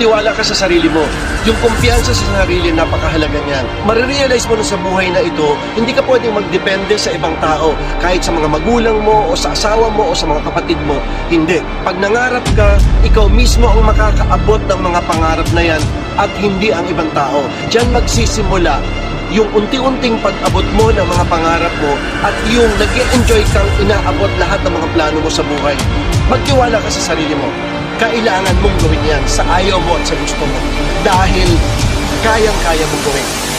Magtiwala ka sa sarili mo. Yung kumpiyansa sa sarili, napakahalaga niyan. Marirealize mo na sa buhay na ito, hindi ka pwedeng magdepende sa ibang tao, kahit sa mga magulang mo, o sa asawa mo, o sa mga kapatid mo. Hindi. Pag nangarap ka, ikaw mismo ang makakaabot ng mga pangarap na yan, at hindi ang ibang tao. Diyan magsisimula yung unti-unting pag-abot mo ng mga pangarap mo, at yung nag-e-enjoy kang inaabot lahat ng mga plano mo sa buhay. Magtiwala ka sa sarili mo. Kailangan mong gawin yan sa ayaw mo at sa gusto mo. Dahil kayang-kaya mong gawin.